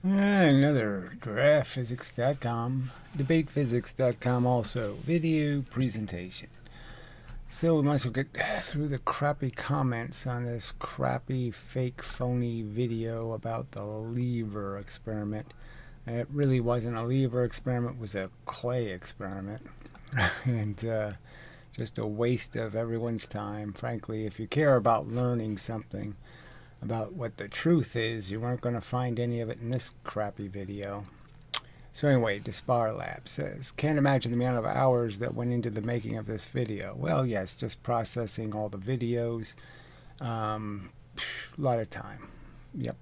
Another DraftPhysics.com, debatephysics.com also, video presentation. So we might as well get through the crappy comments on this crappy, fake, phony video about the lever experiment. It really wasn't a lever experiment, it was a clay experiment. and just a waste of everyone's time. Frankly, if you care about learning something about what the truth is, you weren't going to find any of it in this crappy video. So anyway, Dispar Lab says, can't imagine the amount of hours that went into the making of this video. Well, yes, just processing all the videos. A lot of time. Yep.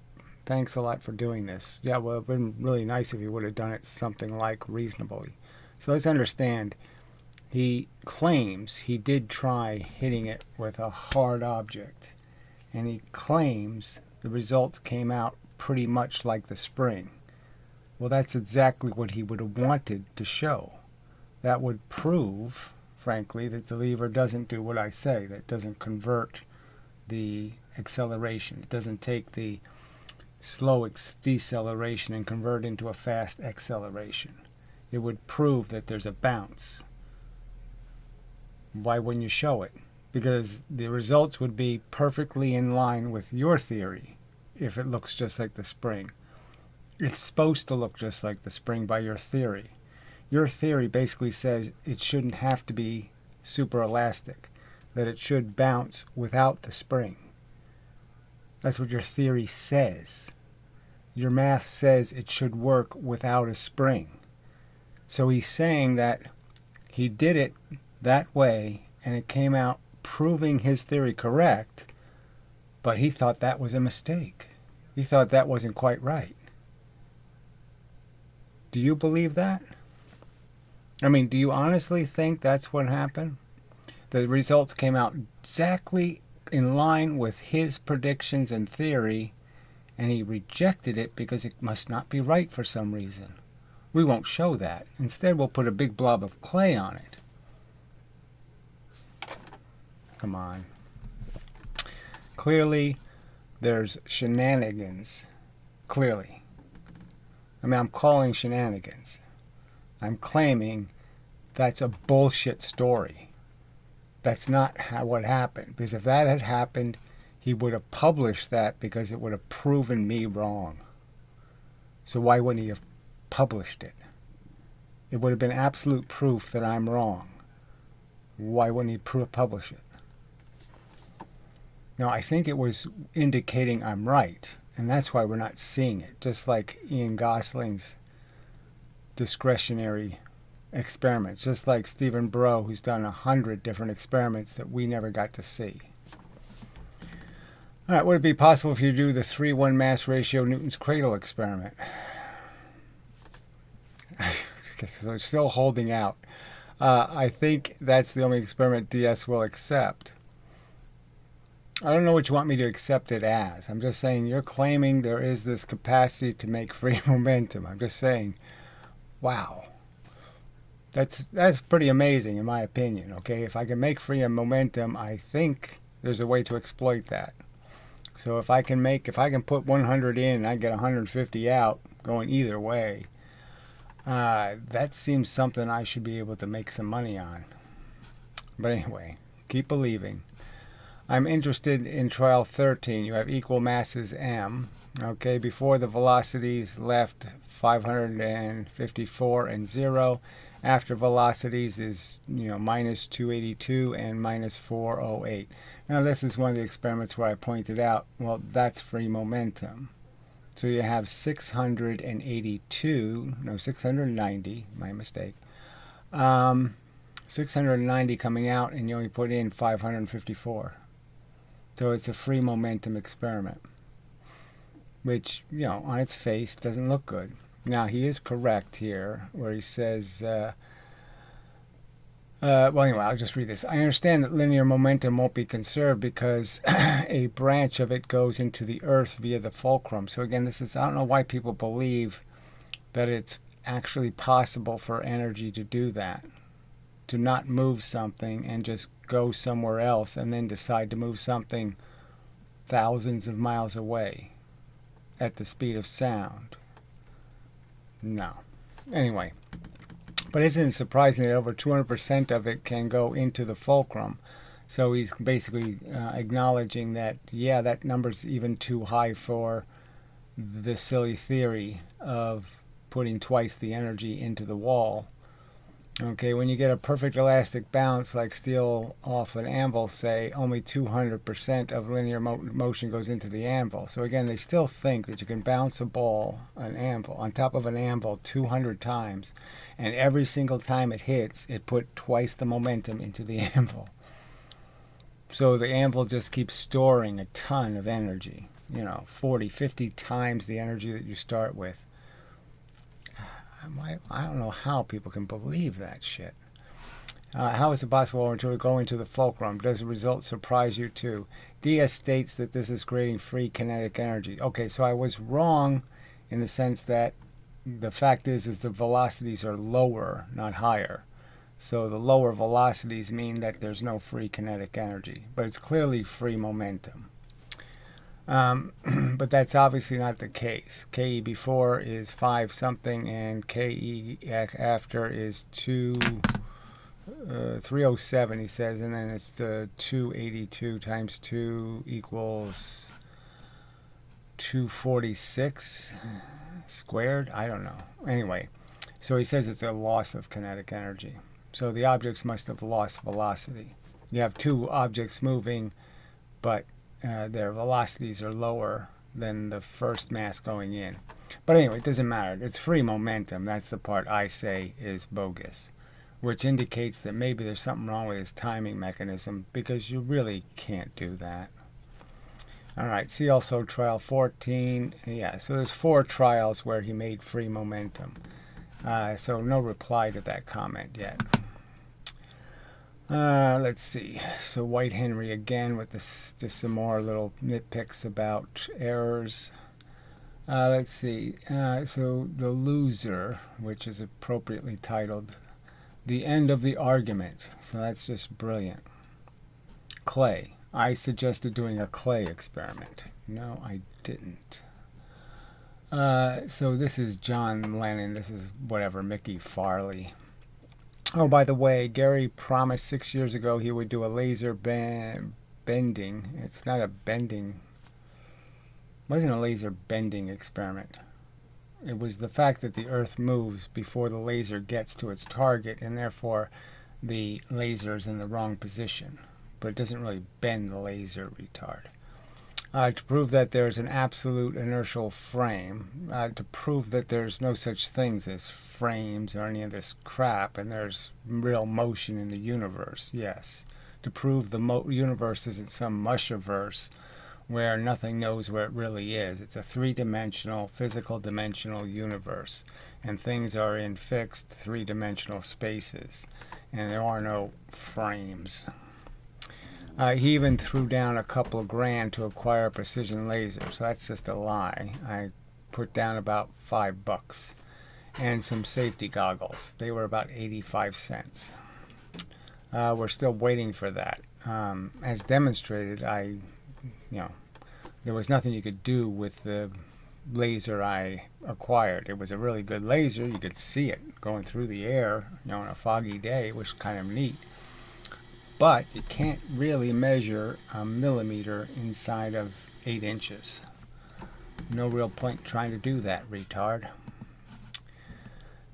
Thanks a lot for doing this. Yeah, well, it would have been really nice if you would have done it something like reasonably. So let's understand. He claims he did try hitting it with a hard object. And he claims the results came out pretty much like the spring. Well, that's exactly what he would have wanted to show. That would prove, frankly, that the lever doesn't do what I say. That doesn't convert the acceleration. It doesn't take the slow deceleration and convert into a fast acceleration. It would prove that there's a bounce. Why wouldn't you show it? Because the results would be perfectly in line with your theory if it looks just like the spring. It's supposed to look just like the spring by your theory. Your theory basically says it shouldn't have to be super elastic, that it should bounce without the spring. That's what your theory says. Your math says it should work without a spring. So he's saying that he did it that way and it came out proving his theory correct, but he thought that was a mistake. He thought that wasn't quite right. Do you believe that? I mean, do you honestly think that's what happened? The results came out exactly in line with his predictions and theory, and he rejected it because it must not be right for some reason. We won't show that. Instead, we'll put a big blob of clay on it. Come on. Clearly, there's shenanigans. Clearly. I mean, I'm calling shenanigans. I'm claiming that's a bullshit story. That's not what happened. Because if that had happened, he would have published that because it would have proven me wrong. So why wouldn't he have published it? It would have been absolute proof that I'm wrong. Why wouldn't he publish it? Now, I think it was indicating I'm right, and that's why we're not seeing it. Just like Ian Gosling's discretionary experiments, just like Stephen Bro, who's done 100 different experiments that we never got to see. All right, would it be possible if you do the 3:1 mass ratio Newton's cradle experiment? I guess I'm still holding out. I think that's the only experiment DS will accept. I don't know what you want me to accept it as. I'm just saying you're claiming there is this capacity to make free momentum. I'm just saying, wow. That's pretty amazing in my opinion, okay? If I can make free momentum, I think there's a way to exploit that. So if I can put 100 in and I get 150 out, going either way, that seems something I should be able to make some money on. But anyway, keep believing. I'm interested in trial 13. You have equal masses m. Okay, before the velocities left 554 and 0. After velocities is minus 282 and minus 408. Now this is one of the experiments where I pointed out, well, that's free momentum. So you have 690, my mistake. 690 coming out, and you only put in 554. So it's a free momentum experiment, which, on its face doesn't look good. Now, he is correct here, where he says, well, anyway, I'll just read this. I understand that linear momentum won't be conserved because a branch of it goes into the earth via the fulcrum. So again, I don't know why people believe that it's actually possible for energy to do that, to not move something and just go somewhere else and then decide to move something thousands of miles away at the speed of sound. No. Anyway, but isn't it surprising that over 200% of it can go into the fulcrum? So he's basically acknowledging that, yeah, that number's even too high for the silly theory of putting twice the energy into the wall. Okay, when you get a perfect elastic bounce like steel off an anvil, say, only 200% of linear motion goes into the anvil. So again, they still think that you can bounce a ball, an anvil, on top of an anvil 200 times, and every single time it hits, it put twice the momentum into the anvil. So the anvil just keeps storing a ton of energy, 40, 50 times the energy that you start with. I don't know how people can believe that shit. How is it possible until we go into the fulcrum? Does the result surprise you too? DS states that this is creating free kinetic energy. Okay, so I was wrong in the sense that the fact is the velocities are lower, not higher. So the lower velocities mean that there's no free kinetic energy, but it's clearly free momentum. But that's obviously not the case. KE before is 5 something, and KE after is 307, he says, and then it's 282 times 2 equals 246 squared. I don't know. Anyway, so he says it's a loss of kinetic energy. So the objects must have lost velocity. You have two objects moving, but their velocities are lower than the first mass going in. But anyway, it doesn't matter. It's free momentum. That's the part I say is bogus, which indicates that maybe there's something wrong with his timing mechanism, because you really can't do that. All right, see also trial 14. Yeah, so there's 4 trials where he made free momentum. So no reply to that comment yet. Let's see. So White Henry again with this, just some more little nitpicks about errors. Let's see. So the loser, which is appropriately titled "The End of the Argument." So that's just brilliant. Clay. I suggested doing a clay experiment. No, I didn't. So this is John Lennon. This is whatever, Mickey Farley. Oh, by the way, Gary promised 6 years ago he would do a laser bending. It's not a bending. It wasn't a laser bending experiment. It was the fact that the Earth moves before the laser gets to its target, and therefore the laser is in the wrong position. But it doesn't really bend the laser, retard. To prove that there's an absolute inertial frame, to prove that there's no such things as frames or any of this crap, and there's real motion in the universe, yes. To prove the universe isn't some mushiverse where nothing knows where it really is. It's a 3-dimensional, physical dimensional universe, and things are in fixed 3-dimensional spaces, and there are no frames. He even threw down a couple of grand to acquire a precision laser, so that's just a lie. I put down about $5 and some safety goggles. They were about 85 cents. We're still waiting for that. As demonstrated, there was nothing you could do with the laser I acquired. It was a really good laser. You could see it going through the air, on a foggy day, which was kind of neat. But you can't really measure a millimeter inside of 8 inches. No real point trying to do that, retard.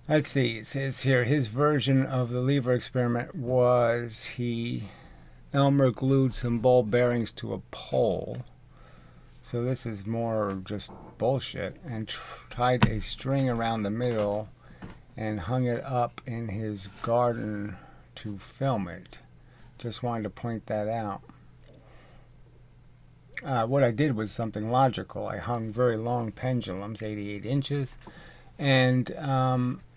Let's see, it says here, his version of the lever experiment was Elmer glued some ball bearings to a pole. So this is more just bullshit. And tied a string around the middle and hung it up in his garden to film it. Just wanted to point that out. What I did was something logical. I hung very long pendulums, 88 inches, and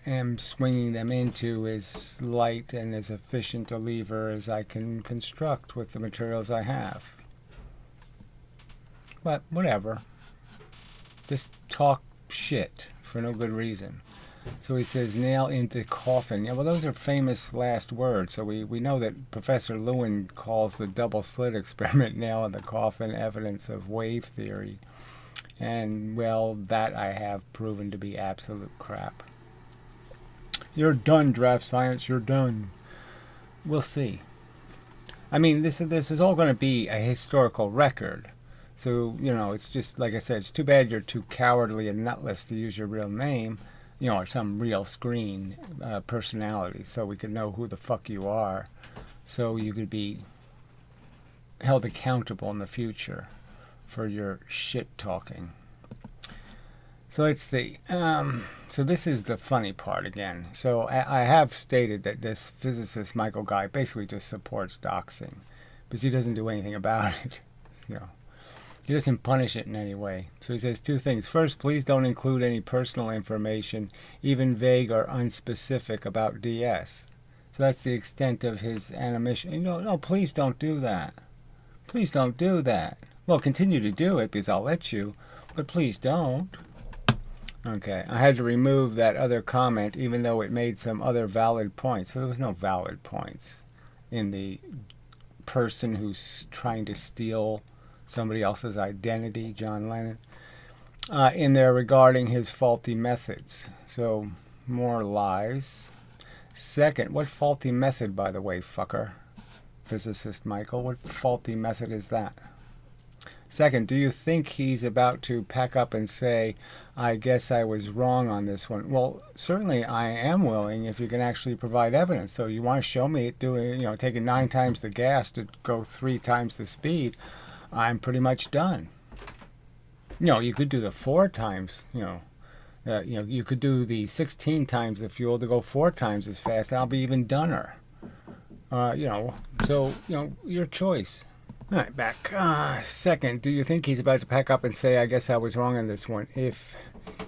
am swinging them into as light and as efficient a lever as I can construct with the materials I have. But whatever. Just talk shit for no good reason. So he says, nail into coffin. Yeah, well, those are famous last words. So we know that Professor Lewin calls the double slit experiment nail in the coffin evidence of wave theory. And, well, that I have proven to be absolute crap. You're done, DraftScience. You're done. We'll see. I mean, this is all going to be a historical record. So, it's just, like I said, it's too bad you're too cowardly and nutless to use your real name, or some real screen personality, so we could know who the fuck you are, so you could be held accountable in the future for your shit talking. So let's see. So this is the funny part again. So I have stated that this physicist Michael guy basically just supports doxing, because he doesn't do anything about it. He doesn't punish it in any way. So he says two things. First, please don't include any personal information, even vague or unspecific, about DS. So that's the extent of his animation. No, please don't do that. Please don't do that. Well, continue to do it because I'll let you, but please don't. Okay, I had to remove that other comment even though it made some other valid points. So there was no valid points in the person who's trying to steal somebody else's identity, John Lennon, in there regarding his faulty methods. So more lies. Second, what faulty method, by the way, fucker? Physicist Michael, what faulty method is that? Second, do you think he's about to pack up and say, I guess I was wrong on this one? Well, certainly I am willing if you can actually provide evidence. So you want to show me it doing, taking 9 times the gas to go 3 times the speed, I'm pretty much done. You could do the 4 times, you could do the 16 times the fuel to go 4 times as fast, and I'll be even doner. So, your choice. All right, back. Second, do you think he's about to pack up and say, I guess I was wrong on this one? If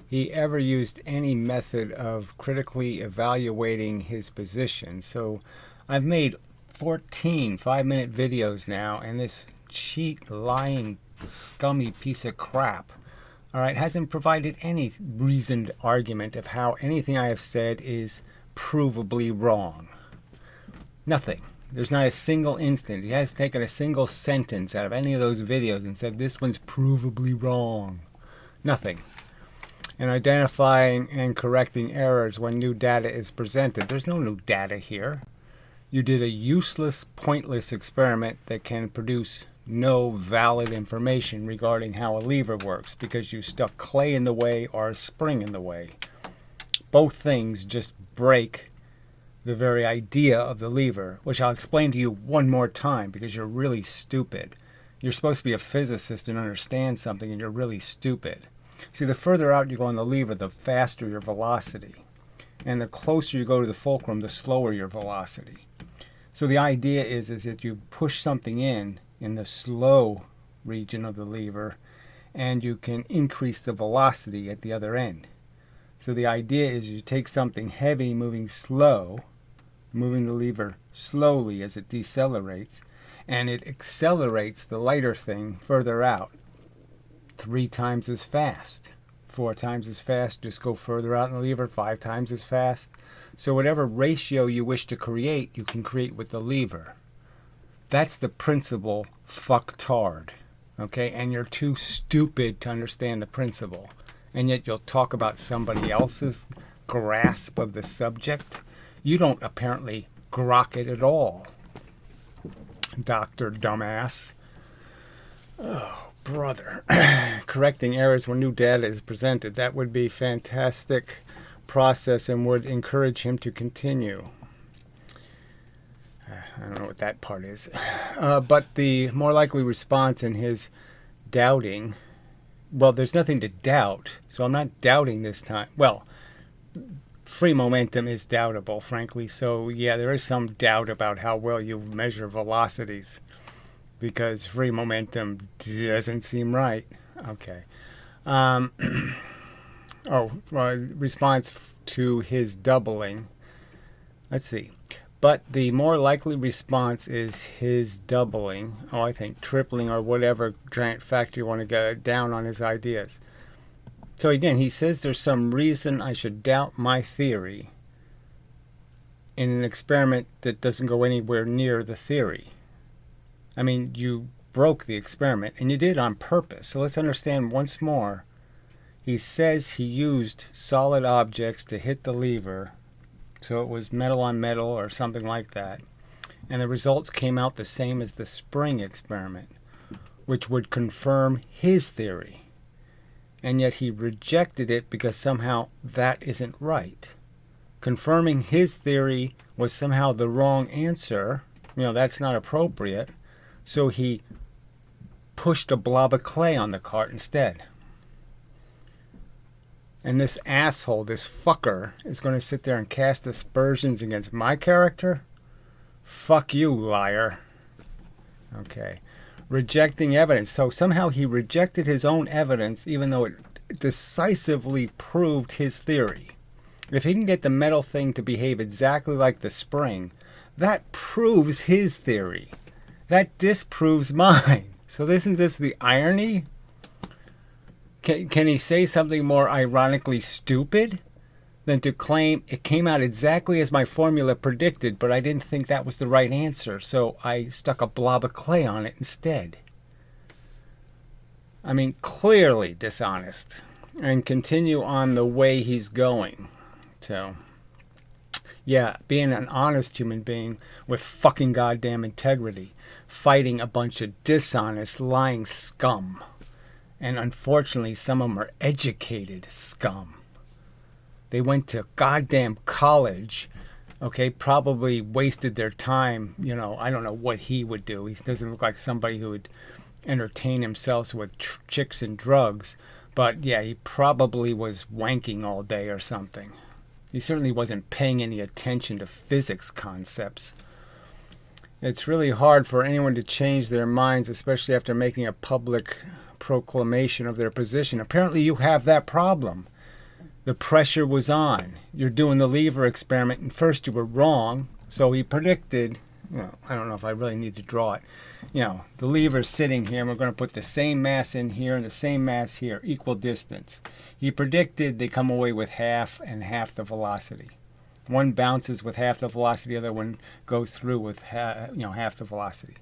he ever used any method of critically evaluating his position. So I've made 14 5-minute videos now, and this cheat, lying, scummy piece of crap, all right, hasn't provided any reasoned argument of how anything I have said is provably wrong. Nothing. There's not a single instant. He hasn't taken a single sentence out of any of those videos and said, this one's provably wrong. Nothing. And identifying and correcting errors when new data is presented. There's no new data here. You did a useless, pointless experiment that can produce no valid information regarding how a lever works because you stuck clay in the way or a spring in the way. Both things just break the very idea of the lever, which I'll explain to you one more time because you're really stupid. You're supposed to be a physicist and understand something, and you're really stupid. See, the further out you go on the lever, the faster your velocity. And the closer you go to the fulcrum, the slower your velocity. So the idea is that you push something in the slow region of the lever, and you can increase the velocity at the other end. So the idea is you take something heavy moving slow, moving the lever slowly as it decelerates, and it accelerates the lighter thing further out 3 times as fast. 4 times as fast, just go further out in the lever, 5 times as fast. So whatever ratio you wish to create, you can create with the lever. That's the principle, fucktard. Okay? And you're too stupid to understand the principle. And yet you'll talk about somebody else's grasp of the subject. You don't apparently grok it at all, Dr. Dumbass. Oh, brother. Correcting errors when new data is presented. That would be a fantastic process and would encourage him to continue. I don't know what that part is. But the more likely response in his doubting, well, there's nothing to doubt, so I'm not doubting this time. Well, free momentum is doubtable, frankly, so yeah, there is some doubt about how well you measure velocities, because free momentum doesn't seem right. Okay. Response to his doubling. Let's see. But the more likely response is his doubling. Oh, I think tripling or whatever giant factor you want to go down on his ideas. So again, he says there's some reason I should doubt my theory in an experiment that doesn't go anywhere near the theory. I mean, you broke the experiment, and you did on purpose. So let's understand once more. He says he used solid objects to hit the lever, so it was metal on metal or something like that, and the results came out the same as the spring experiment, which would confirm his theory. And yet he rejected it because somehow that isn't right. Confirming his theory was somehow the wrong answer. That's not appropriate. So he pushed a blob of clay on the cart instead. And this asshole, this fucker, is going to sit there and cast aspersions against my character? Fuck you, liar. Okay. Rejecting evidence. So somehow he rejected his own evidence even though it decisively proved his theory. If he can get the metal thing to behave exactly like the spring, that proves his theory. That disproves mine. So isn't this the irony? Can he say something more ironically stupid than to claim it came out exactly as my formula predicted, but I didn't think that was the right answer, so I stuck a blob of clay on it instead? I mean, clearly dishonest. And continue on the way he's going. So, yeah, being an honest human being with fucking goddamn integrity, fighting a bunch of dishonest, lying scum. And unfortunately, some of them are educated scum. They went to goddamn college, okay, probably wasted their time. I don't know what he would do. He doesn't look like somebody who would entertain himself with chicks and drugs. But, yeah, he probably was wanking all day or something. He certainly wasn't paying any attention to physics concepts. It's really hard for anyone to change their minds, especially after making a public proclamation of their position. Apparently you have that problem. The pressure was on. You're doing the lever experiment, and first you were wrong. So he predicted, I don't know if I really need to draw it. The lever's sitting here, and we're going to put the same mass in here and the same mass here, equal distance. He predicted they come away with half and half the velocity. One bounces with half the velocity, the other one goes through with half the velocity.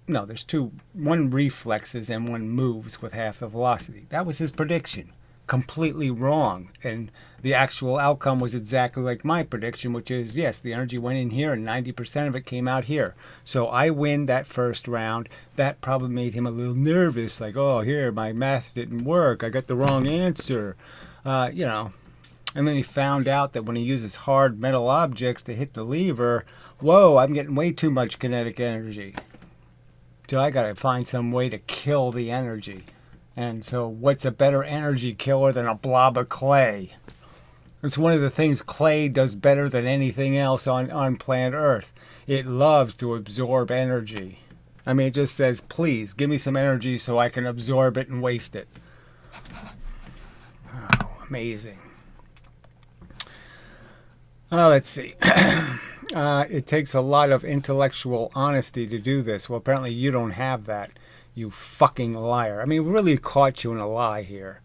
No, there's two. One reflexes and one moves with half the velocity. That was his prediction. Completely wrong. And the actual outcome was exactly like my prediction, which is, yes, the energy went in here and 90% of it came out here. So I win that first round. That probably made him a little nervous, like, oh, here, my math didn't work. I got the wrong answer. And then he found out that when he uses hard metal objects to hit the lever, whoa, I'm getting way too much kinetic energy. So I got to find some way to kill the energy. And so what's a better energy killer than a blob of clay? It's one of the things clay does better than anything else on planet Earth. It loves to absorb energy. I mean, it just says, please, give me some energy so I can absorb it and waste it. Oh, amazing. Let's see. It takes a lot of intellectual honesty to do this. Well, apparently you don't have that, you fucking liar. I mean, we really caught you in a lie here.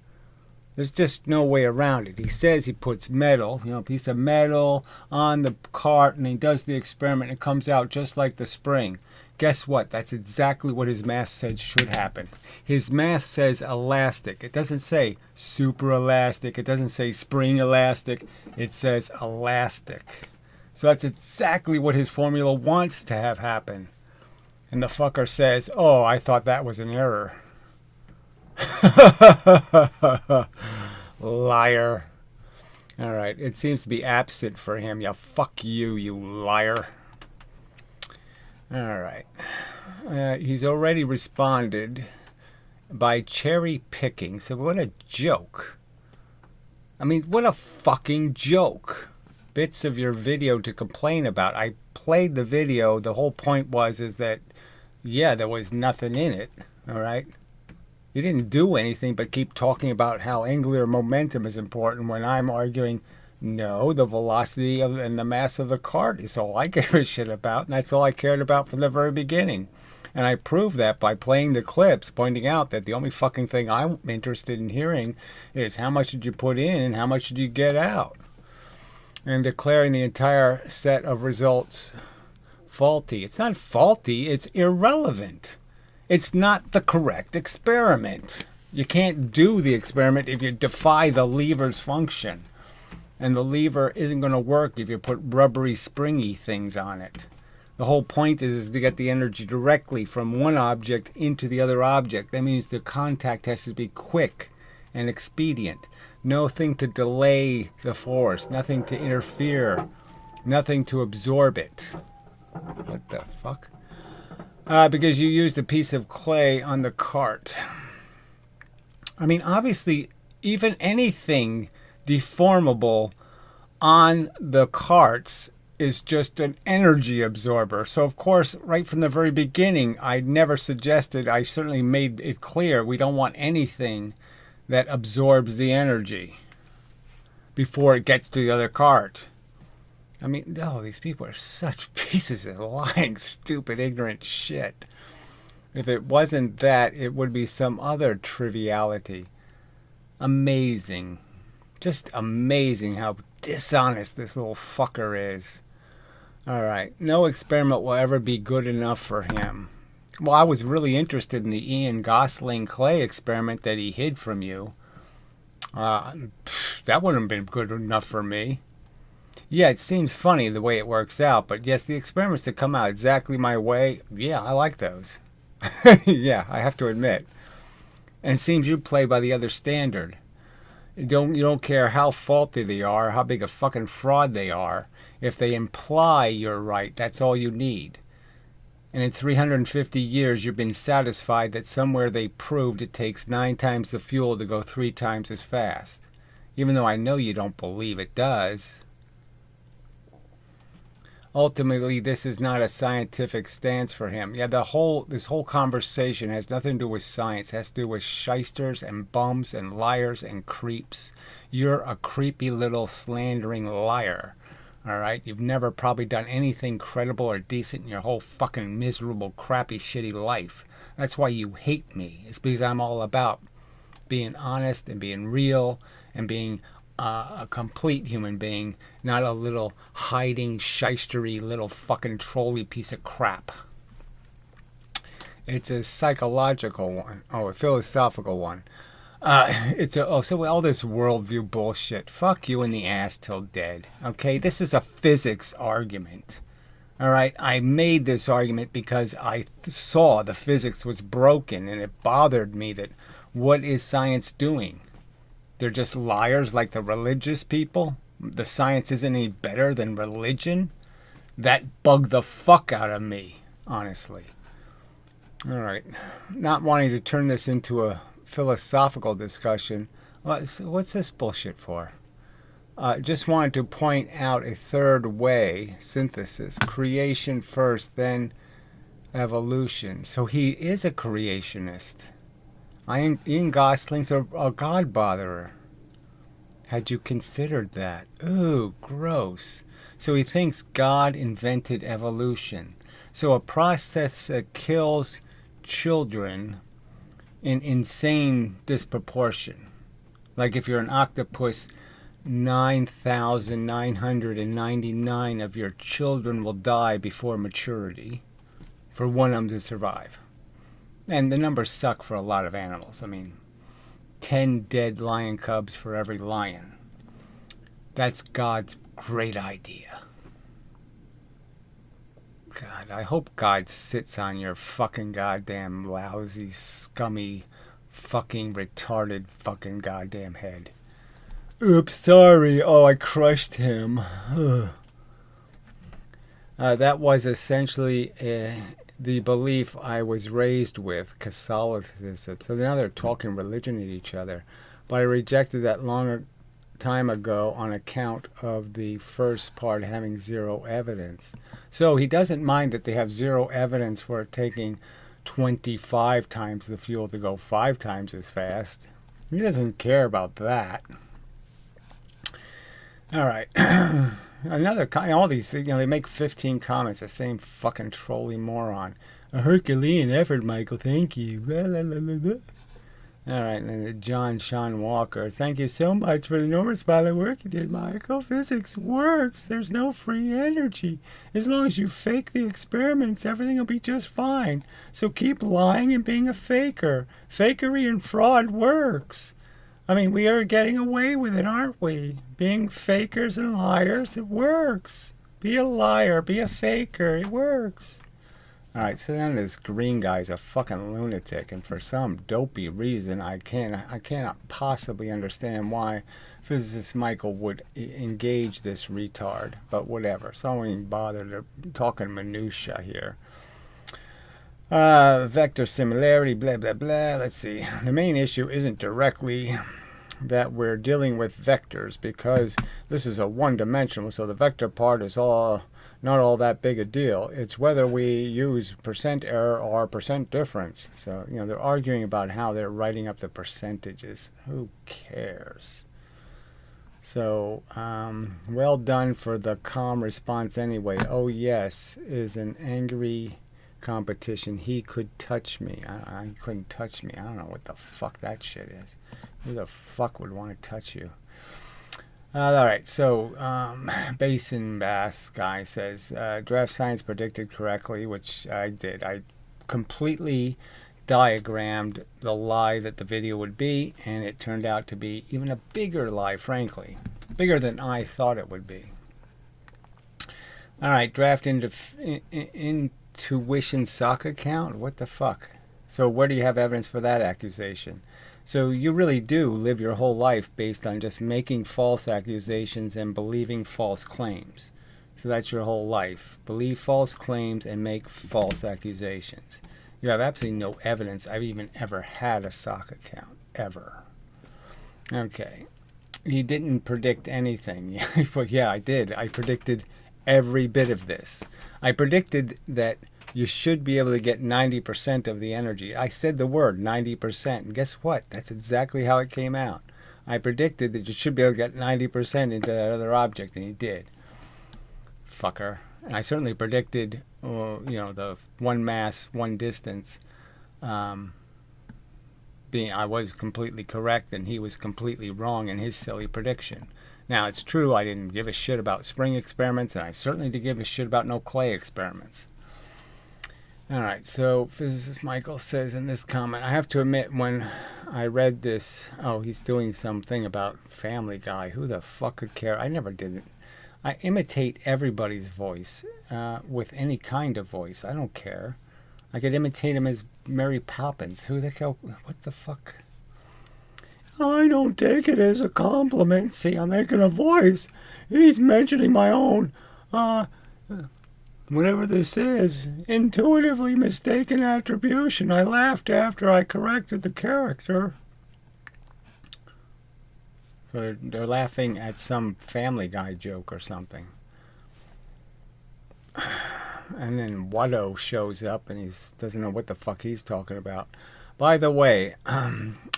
There's just no way around it. He says he puts metal, a piece of metal on the cart, and he does the experiment, and it comes out just like the spring. Guess what? That's exactly what his math says should happen. His math says elastic. It doesn't say super elastic. It doesn't say spring elastic. It says elastic. So that's exactly what his formula wants to have happen. And the fucker says, oh, I thought that was an error. Liar. All right. It seems to be absent for him. Yeah, fuck you, you liar. All right. He's already responded by cherry picking. So what a joke. I mean, what a fucking joke. Bits of your video to complain about. I played the video. The whole point is that, yeah, there was nothing in it. All right. You didn't do anything but keep talking about how angular momentum is important when I'm arguing, no, the velocity and the mass of the cart is all I give a shit about. And that's all I cared about from the very beginning. And I proved that by playing the clips, pointing out that the only fucking thing I'm interested in hearing is how much did you put in and how much did you get out. And declaring the entire set of results faulty. It's not faulty, it's irrelevant. It's not the correct experiment. You can't do the experiment if you defy the lever's function. And the lever isn't going to work if you put rubbery, springy things on it. The whole point is to get the energy directly from one object into the other object. That means the contact has to be quick and expedient. Nothing to delay the force, nothing to interfere, nothing to absorb it. What the fuck? Because you used a piece of clay on the cart. I mean, obviously, even anything deformable on the carts is just an energy absorber. So, of course, right from the very beginning, I never suggested, I certainly made it clear, we don't want anything that absorbs the energy before it gets to the other cart. I mean, no, these people are such pieces of lying, stupid, ignorant shit. If it wasn't that, it would be some other triviality. Amazing. Just amazing how dishonest this little fucker is. Alright, no experiment will ever be good enough for him. Well, I was really interested in the Ian Gosling clay experiment that he hid from you. That wouldn't have been good enough for me. Yeah, it seems funny the way it works out, but yes, the experiments that come out exactly my way, yeah, I like those. Yeah, I have to admit. And it seems you play by the other standard. You don't care how faulty they are, how big a fucking fraud they are. If they imply you're right, that's all you need. And in 350 years, you've been satisfied that somewhere they proved it takes 9 times the fuel to go 3 times as fast. Even though I know you don't believe it does. Ultimately, this is not a scientific stance for him. Yeah, this whole conversation has nothing to do with science. It has to do with shysters and bums and liars and creeps. You're a creepy little slandering liar. All right? You've never probably done anything credible or decent in your whole fucking miserable, crappy, shitty life. That's why you hate me. It's because I'm all about being honest and being real and being a complete human being, not a little hiding, shystery, little fucking trolly piece of crap. It's a psychological one. Oh, a philosophical one. So all this worldview bullshit. Fuck you in the ass till dead. Okay, this is a physics argument. All right, I made this argument because I saw the physics was broken, and it bothered me that what is science doing? They're just liars like the religious people. The science isn't any better than religion. That bugged the fuck out of me, honestly. All right, not wanting to turn this into a philosophical discussion. What's this bullshit for? Just wanted to point out a third way, synthesis. Creation first, then evolution. So he is a creationist. Ian Gosling's a God botherer. Had you considered that? Ooh, gross. So he thinks God invented evolution. So a process that kills children in insane disproportion. Like if you're an octopus, 9,999 of your children will die before maturity for one of them to survive. And the numbers suck for a lot of animals. I mean, 10 dead lion cubs for every lion. That's God's great idea. God, I hope God sits on your fucking goddamn lousy, scummy, fucking retarded fucking goddamn head. Oops, sorry. Oh, I crushed him. That was essentially the belief I was raised with, Catholicism. So now they're talking religion at each other. But I rejected that long time ago on account of the first part having zero evidence. So he doesn't mind that they have zero evidence for it taking 25 times the fuel to go 5 times as fast. He doesn't care about that. All right. All these things, they make 15 comments, the same fucking trolly moron. A Herculean effort, Michael, thank you. All right, and then John Sean Walker. Thank you so much for the enormous amount of work you did, Michael. Physics works. There's no free energy. As long as you fake the experiments, everything will be just fine. So keep lying and being a faker. Fakery and fraud works. I mean, we are getting away with it, aren't we? Being fakers and liars, it works. Be a liar, be a faker, it works. Alright, so then this green guy's a fucking lunatic, and for some dopey reason, I cannot possibly understand why physicist Michael would engage this retard. But whatever, so I won't even bother to talking minutia here. Vector similarity, blah blah blah. Let's see. The main issue isn't directly that we're dealing with vectors, because this is a one-dimensional, so the vector part is not all that big a deal. It's whether we use percent error or percent difference. So, they're arguing about how they're writing up the percentages. Who cares? So, well done for the calm response anyway. Oh, yes, is an angry competition. He could touch me. He couldn't touch me. I don't know what the fuck that shit is. Who the fuck would want to touch you? Alright, so Basin Bass guy says, DraftScience predicted correctly, which I did. I completely diagrammed the lie that the video would be, and it turned out to be even a bigger lie, frankly. Bigger than I thought it would be. Alright, draft intuition sock account? What the fuck? So where do you have evidence for that accusation? So you really do live your whole life based on just making false accusations and believing false claims. So that's your whole life. Believe false claims and make false accusations. You have absolutely no evidence I've even ever had a sock account. Ever. Okay. You didn't predict anything. But yeah, I did. I predicted every bit of this. I predicted that you should be able to get 90% of the energy. I said the word 90%, and guess what? That's exactly how it came out. I predicted that you should be able to get 90% into that other object, and you did. Fucker. And I certainly predicted, the one mass, one distance. I was completely correct, and he was completely wrong in his silly prediction. Now, it's true I didn't give a shit about spring experiments, and I certainly didn't give a shit about no clay experiments. Alright, so physicist Michael says in this comment, I have to admit when I read this, he's doing something about Family Guy. Who the fuck could care? I never did it. I imitate everybody's voice with any kind of voice. I don't care. I could imitate him as Mary Poppins. Who the hell? What the fuck? I don't take it as a compliment. See, I'm making a voice. He's mentioning my own, whatever this is, intuitively mistaken attribution. I laughed after I corrected the character. So they're laughing at some Family Guy joke or something. And then Watto shows up and he doesn't know what the fuck he's talking about. By the way,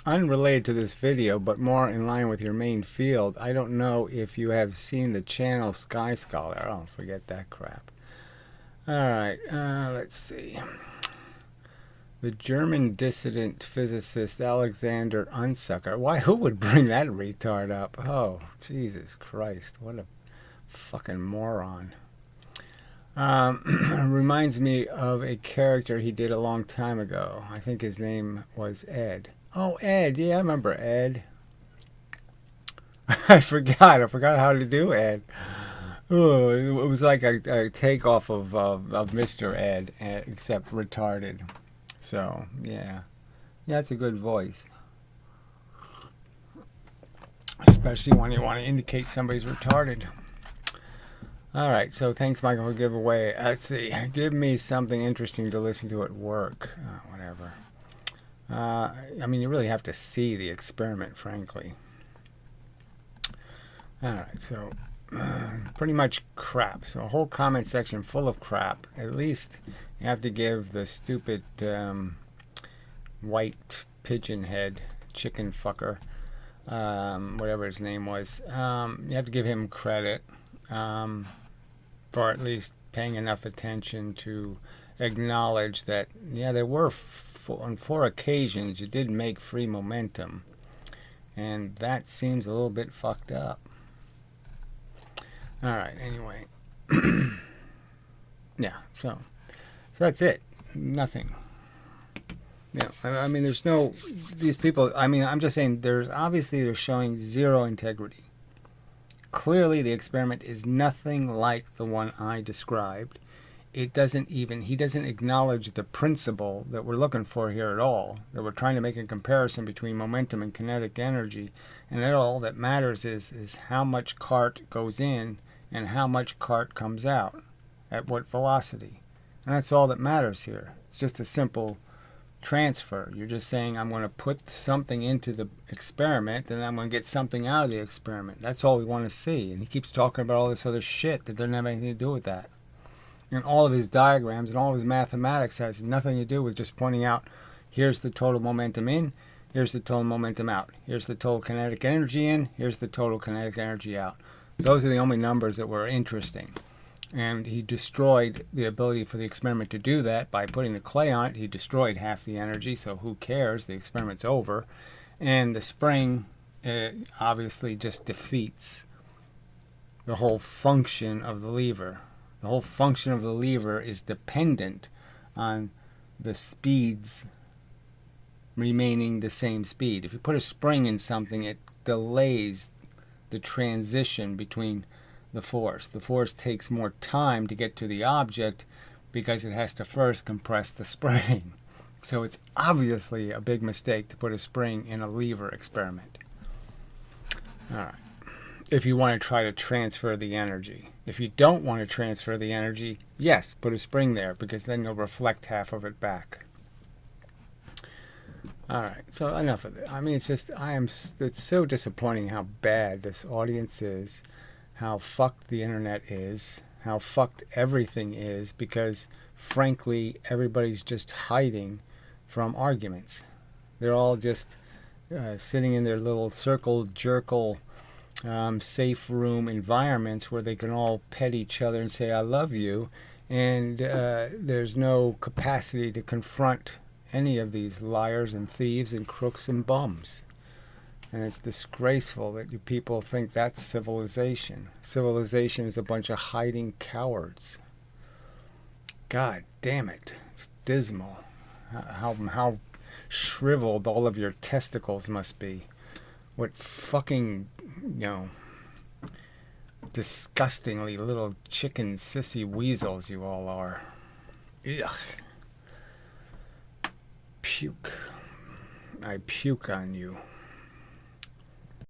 unrelated to this video, but more in line with your main field, I don't know if you have seen the channel Sky Scholar. Oh, forget that crap. Alright, let's see. The German dissident physicist Alexander Unsucker. Why, who would bring that retard up? Oh, Jesus Christ, what a fucking moron. Reminds me of a character he did a long time ago. I think his name was Ed. Oh, Ed, yeah, I remember Ed. I forgot how to do Ed. Oh, it was like a takeoff of Mr. Ed, except retarded. So, yeah. Yeah, it's a good voice. Especially when you want to indicate somebody's retarded. Alright, so thanks, Michael, for the giveaway. Let's see. Give me something interesting to listen to at work. Whatever. I mean, you really have to see the experiment, frankly. Alright, so pretty much crap. So a whole comment section full of crap. At least you have to give the stupid white pigeon head chicken fucker, whatever his name was, you have to give him credit for at least paying enough attention to acknowledge that, yeah, there were on 4 occasions you did make free momentum, and that seems a little bit fucked up. All right, anyway. Yeah, so that's it. Nothing. Yeah, I mean, there's no, these people, I mean, I'm just saying, they're showing zero integrity. Clearly, the experiment is nothing like the one I described. He doesn't acknowledge the principle that we're looking for here at all, that we're trying to make a comparison between momentum and kinetic energy, and all that matters is how much cart goes in and how much cart comes out, at what velocity. And that's all that matters here. It's just a simple transfer. You're just saying, I'm going to put something into the experiment and I'm going to get something out of the experiment. That's all we want to see. And he keeps talking about all this other shit that doesn't have anything to do with that. And all of his diagrams and all of his mathematics has nothing to do with just pointing out, here's the total momentum in, here's the total momentum out, here's the total kinetic energy in, here's the total kinetic energy out. Those are the only numbers that were interesting. And he destroyed the ability for the experiment to do that by putting the clay on it. He destroyed half the energy, so who cares? The experiment's over. And the spring obviously just defeats the whole function of the lever. The whole function of the lever is dependent on the speeds remaining the same speed. If you put a spring in something, it delays the transition between the force. The force takes more time to get to the object because it has to first compress the spring. So it's obviously a big mistake to put a spring in a lever experiment. All right. If you want to try to transfer the energy. If you don't want to transfer the energy, yes, put a spring there, because then you'll reflect half of it back. All right, so enough of it. I mean, it's so disappointing how bad this audience is, how fucked the internet is, how fucked everything is, because frankly, everybody's just hiding from arguments. They're all just sitting in their little circle-jerkle safe room environments where they can all pet each other and say, I love you, and there's no capacity to confront any of these liars and thieves and crooks and bums. And it's disgraceful that you people think that's civilization. Civilization is a bunch of hiding cowards. God damn it. It's dismal. How shriveled all of your testicles must be. What fucking, disgustingly little chicken sissy weasels you all are. Ugh. Puke. I puke on you.